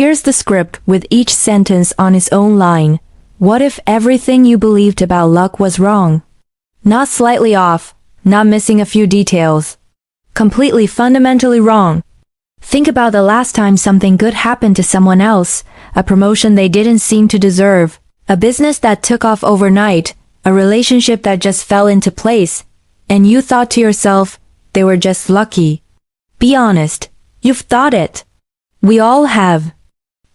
Here's the script with each sentence on its own line. What if everything you believed about luck was wrong? Not slightly off, not missing a few details. Completely fundamentally wrong. Think about the last time something good happened to someone else, a promotion they didn't seem to deserve, a business that took off overnight, a relationship that just fell into place, and you thought to yourself, they were just lucky. Be honest, you've thought it. We all have.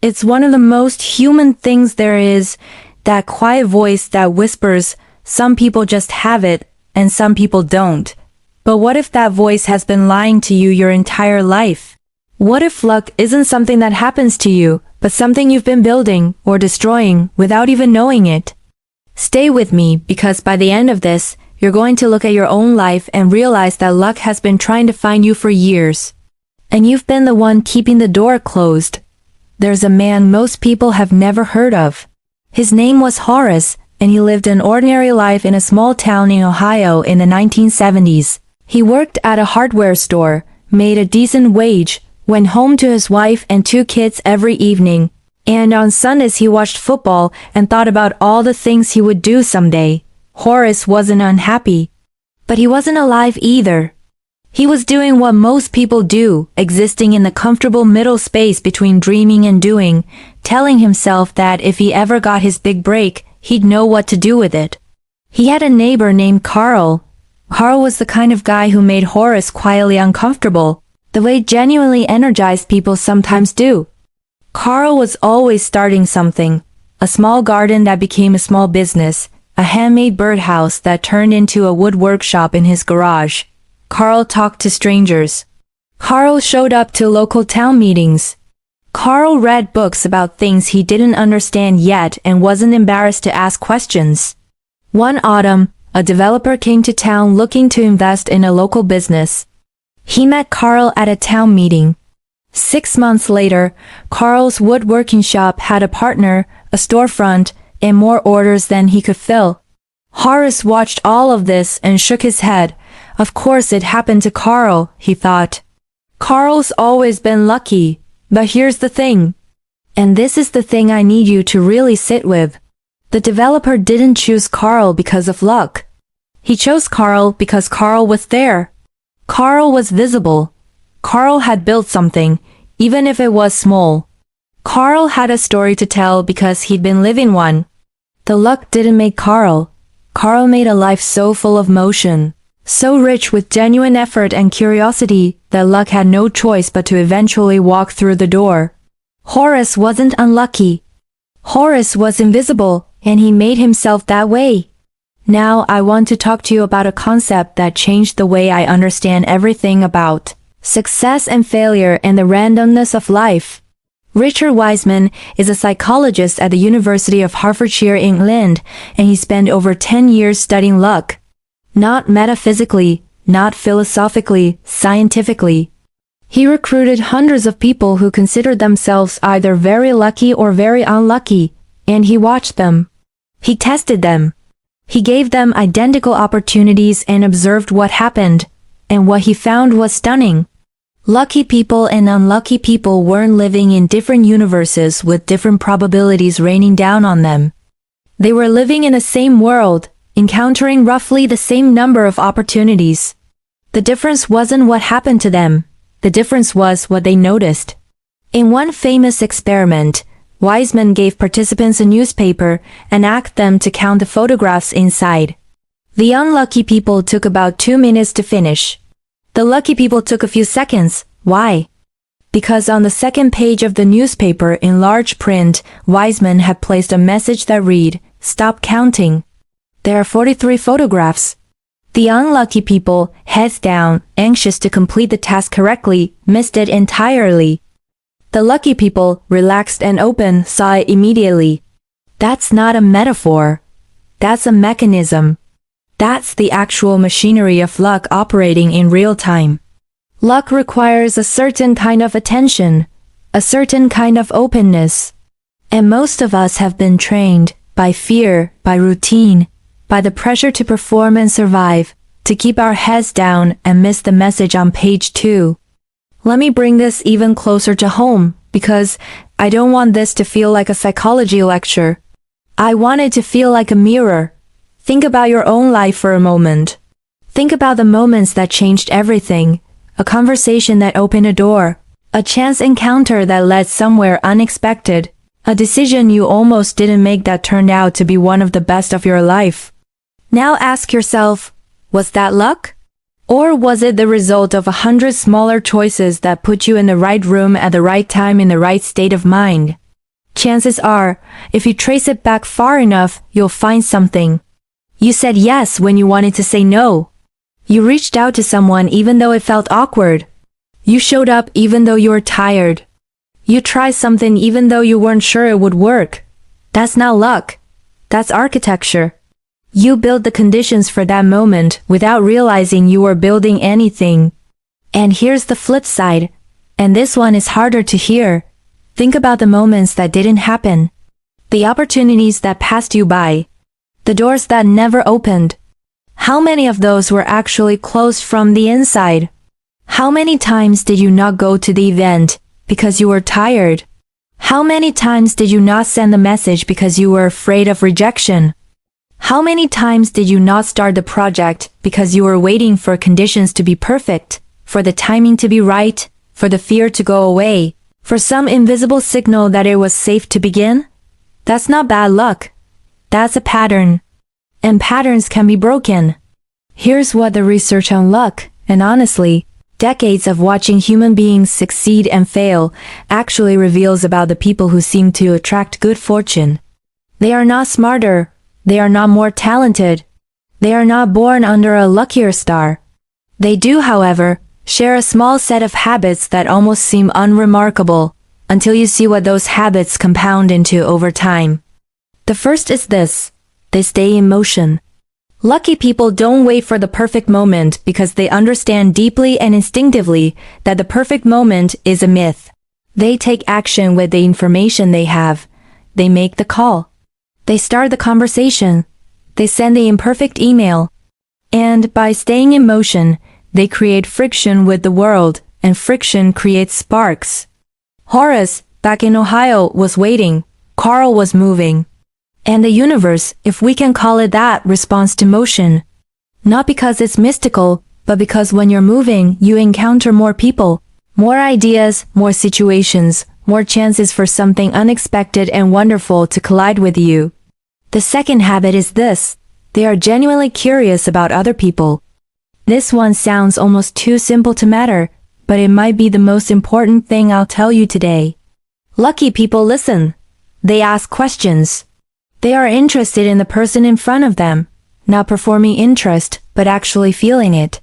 It's one of the most human things there is, that quiet voice that whispers, some people just have it, and some people don't. But what if that voice has been lying to you your entire life? What if luck isn't something that happens to you, but something you've been building or destroying without even knowing it? Stay with me, because by the end of this, you're going to look at your own life and realize that luck has been trying to find you for years. And you've been the one keeping the door closed. There's a man most people have never heard of. His name was Horace, and he lived an ordinary life in a small town in Ohio in the 1970s. He worked at a hardware store, made a decent wage, went home to his wife and 2 kids every evening, and on Sundays he watched football and thought about all the things he would do someday. Horace wasn't unhappy. But he wasn't alive either. He was doing what most people do, existing in the comfortable middle space between dreaming and doing, telling himself that if he ever got his big break, he'd know what to do with it. He had a neighbor named Carl. Carl was the kind of guy who made Horace quietly uncomfortable, the way genuinely energized people sometimes do. Carl was always starting something, a small garden that became a small business, a handmade birdhouse that turned into a wood workshop in his garage. Carl talked to strangers. Carl showed up to local town meetings. Carl read books about things he didn't understand yet and wasn't embarrassed to ask questions. One autumn, a developer came to town looking to invest in a local business. He met Carl at a town meeting. 6 months later, Carl's woodworking shop had a partner, a storefront, and more orders than he could fill. Horace watched all of this and shook his head. Of course it happened to Carl, he thought. Carl's always been lucky, but here's the thing. And this is the thing I need you to really sit with. The developer didn't choose Carl because of luck. He chose Carl because Carl was there. Carl was visible. Carl had built something, even if it was small. Carl had a story to tell because he'd been living one. The luck didn't make Carl. Carl made a life so full of motion, so rich with genuine effort and curiosity, that luck had no choice but to eventually walk through the door. Horace wasn't unlucky. Horace was invisible, and he made himself that way. Now I want to talk to you about a concept that changed the way I understand everything about success and failure and the randomness of life. Richard Wiseman is a psychologist at the University of Hertfordshire, England, and he spent over 10 years studying luck. Not metaphysically, not philosophically, scientifically. He recruited hundreds of people who considered themselves either very lucky or very unlucky, and he watched them. He tested them. He gave them identical opportunities and observed what happened, and what he found was stunning. Lucky people and unlucky people weren't living in different universes with different probabilities raining down on them. They were living in the same world, encountering roughly the same number of opportunities. The difference wasn't what happened to them. The difference was what they noticed. In one famous experiment, Wiseman gave participants a newspaper and asked them to count the photographs inside. The unlucky people took about 2 minutes to finish. The lucky people took a few seconds. Why? Because on the second page of the newspaper in large print, Wiseman had placed a message that read, "Stop counting. There are 43 photographs." The unlucky people, heads down, anxious to complete the task correctly, missed it entirely. The lucky people, relaxed and open, saw it immediately. That's not a metaphor. That's a mechanism. That's the actual machinery of luck operating in real time. Luck requires a certain kind of attention, a certain kind of openness. And most of us have been trained, by fear, by routine, by the pressure to perform and survive, to keep our heads down and miss the message on page 2. Let me bring this even closer to home, because I don't want this to feel like a psychology lecture. I want it to feel like a mirror. Think about your own life for a moment. Think about the moments that changed everything. A conversation that opened a door. A chance encounter that led somewhere unexpected. A decision you almost didn't make that turned out to be one of the best of your life. Now ask yourself, was that luck? Or was it the result of 100 smaller choices that put you in the right room at the right time in the right state of mind? Chances are, if you trace it back far enough, you'll find something. You said yes when you wanted to say no. You reached out to someone even though it felt awkward. You showed up even though you were tired. You tried something even though you weren't sure it would work. That's not luck. That's architecture. You built the conditions for that moment without realizing you were building anything. And here's the flip side. And this one is harder to hear. Think about the moments that didn't happen. The opportunities that passed you by. The doors that never opened. How many of those were actually closed from the inside? How many times did you not go to the event because you were tired? How many times did you not send the message because you were afraid of rejection? How many times did you not start the project because you were waiting for conditions to be perfect, for the timing to be right, for the fear to go away, for some invisible signal that it was safe to begin? That's not bad luck. That's a pattern. And patterns can be broken. Here's what the research on luck, and honestly, decades of watching human beings succeed and fail, actually reveals about the people who seem to attract good fortune. They are not smarter. They are not more talented. They are not born under a luckier star. They do, however, share a small set of habits that almost seem unremarkable, until you see what those habits compound into over time. The first is this: they stay in motion. Lucky people don't wait for the perfect moment because they understand deeply and instinctively that the perfect moment is a myth. They take action with the information they have. They make the call. They start the conversation. They send the imperfect email. And by staying in motion, they create friction with the world, and friction creates sparks. Horace, back in Ohio, was waiting. Carl was moving. And the universe, if we can call it that, responds to motion. Not because it's mystical, but because when you're moving, you encounter more people, more ideas, more situations, more chances for something unexpected and wonderful to collide with you. The second habit is this: they are genuinely curious about other people. This one sounds almost too simple to matter, but it might be the most important thing I'll tell you today. Lucky people listen. They ask questions. They are interested in the person in front of them, not performing interest, but actually feeling it.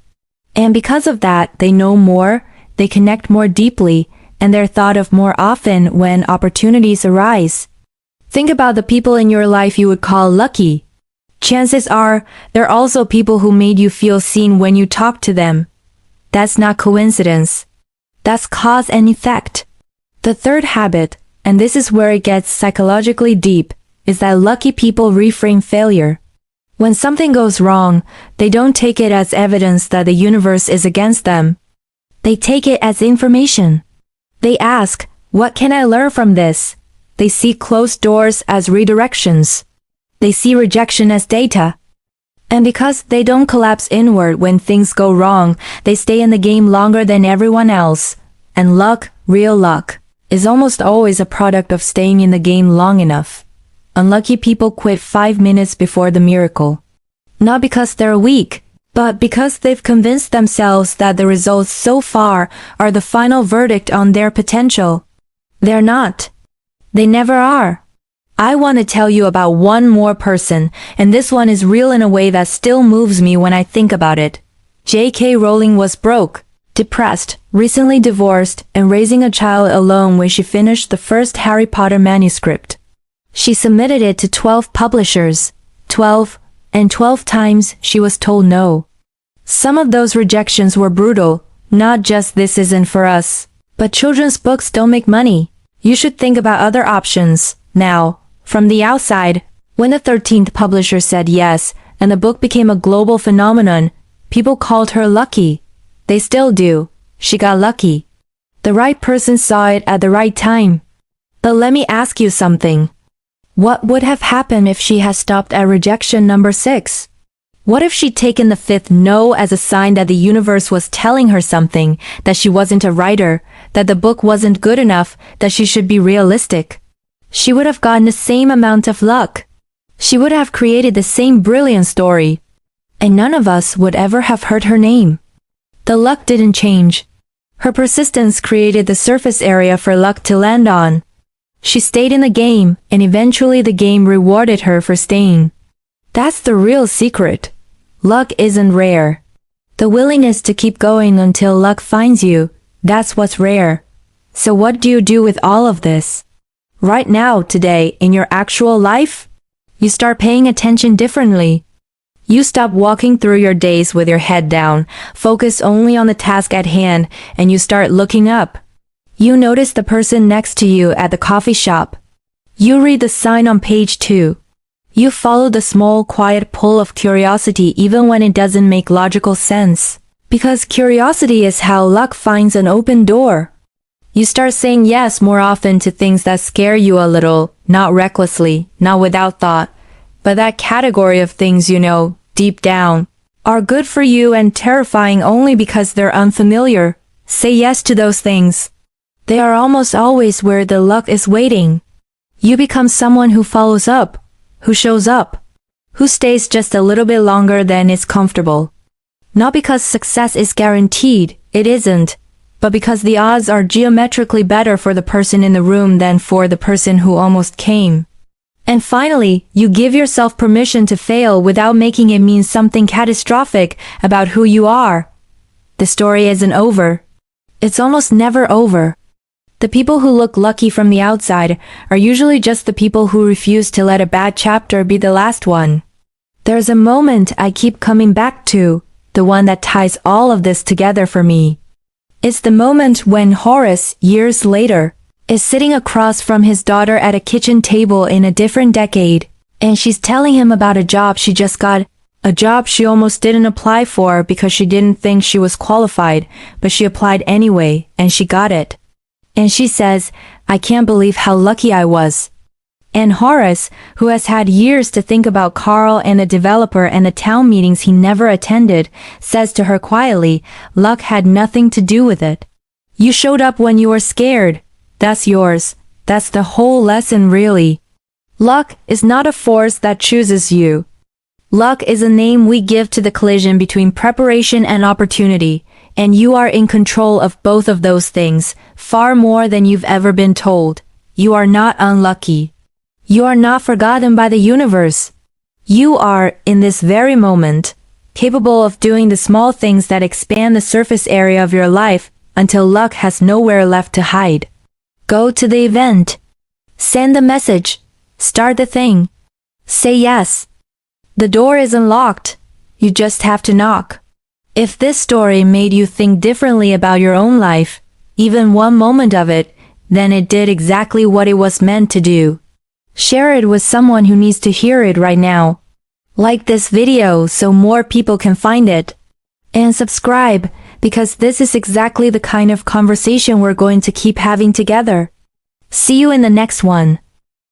And because of that, they know more, they connect more deeply, and they're thought of more often when opportunities arise. Think about the people in your life you would call lucky. Chances are, they're also people who made you feel seen when you talked to them. That's not coincidence. That's cause and effect. The third habit, and this is where it gets psychologically deep, is that lucky people reframe failure. When something goes wrong, they don't take it as evidence that the universe is against them. They take it as information. They ask, what can I learn from this? They see closed doors as redirections. They see rejection as data. And because they don't collapse inward when things go wrong, they stay in the game longer than everyone else. And luck, real luck, is almost always a product of staying in the game long enough. Unlucky people quit 5 minutes before the miracle. Not because they're weak, but because they've convinced themselves that the results so far are the final verdict on their potential. They're not. They never are. I want to tell you about one more person, and this one is real in a way that still moves me when I think about it. J.K. Rowling was broke, depressed, recently divorced, and raising a child alone when she finished the first Harry Potter manuscript. She submitted it to 12 publishers, 12, and 12 times she was told no. Some of those rejections were brutal, not just this isn't for us. But children's books don't make money. You should think about other options. Now, from the outside, when the 13th publisher said yes, and the book became a global phenomenon, people called her lucky. They still do. She got lucky. The right person saw it at the right time. But let me ask you something. What would have happened if she had stopped at rejection number 6? What if she'd taken the 5th no as a sign that the universe was telling her something, that she wasn't a writer, that the book wasn't good enough, that she should be realistic? She would have gotten the same amount of luck. She would have created the same brilliant story. And none of us would ever have heard her name. The luck didn't change. Her persistence created the surface area for luck to land on. She stayed in the game, and eventually the game rewarded her for staying. That's the real secret. Luck isn't rare. The willingness to keep going until luck finds you, that's what's rare. So what do you do with all of this? Right now, today, in your actual life? You start paying attention differently. You stop walking through your days with your head down, focus only on the task at hand, and you start looking up. You notice the person next to you at the coffee shop. You read the sign on page 2. You follow the small, quiet pull of curiosity even when it doesn't make logical sense. Because curiosity is how luck finds an open door. You start saying yes more often to things that scare you a little, not recklessly, not without thought, but that category of things you know, deep down, are good for you and terrifying only because they're unfamiliar. Say yes to those things. They are almost always where the luck is waiting. You become someone who follows up, who shows up, who stays just a little bit longer than is comfortable. Not because success is guaranteed, it isn't, but because the odds are geometrically better for the person in the room than for the person who almost came. And finally, you give yourself permission to fail without making it mean something catastrophic about who you are. The story isn't over. It's almost never over. The people who look lucky from the outside are usually just the people who refuse to let a bad chapter be the last one. There's a moment I keep coming back to, the one that ties all of this together for me. It's the moment when Horace, years later, is sitting across from his daughter at a kitchen table in a different decade, and she's telling him about a job she just got, a job she almost didn't apply for because she didn't think she was qualified, but she applied anyway, and she got it. And she says, "I can't believe how lucky I was." And Horace, who has had years to think about Carl and the developer and the town meetings he never attended, says to her quietly, "Luck had nothing to do with it. You showed up when you were scared. That's yours. That's the whole lesson really. Luck is not a force that chooses you. Luck is a name we give to the collision between preparation and opportunity, and you are in control of both of those things, far more than you've ever been told. You are not unlucky. You are not forgotten by the universe. You are, in this very moment, capable of doing the small things that expand the surface area of your life until luck has nowhere left to hide. Go to the event. Send the message. Start the thing. Say yes. The door isn't locked. You just have to knock. If this story made you think differently about your own life, even one moment of it, then it did exactly what it was meant to do. Share it with someone who needs to hear it right now. Like this video so more people can find it. And subscribe, because this is exactly the kind of conversation we're going to keep having together. See you in the next one.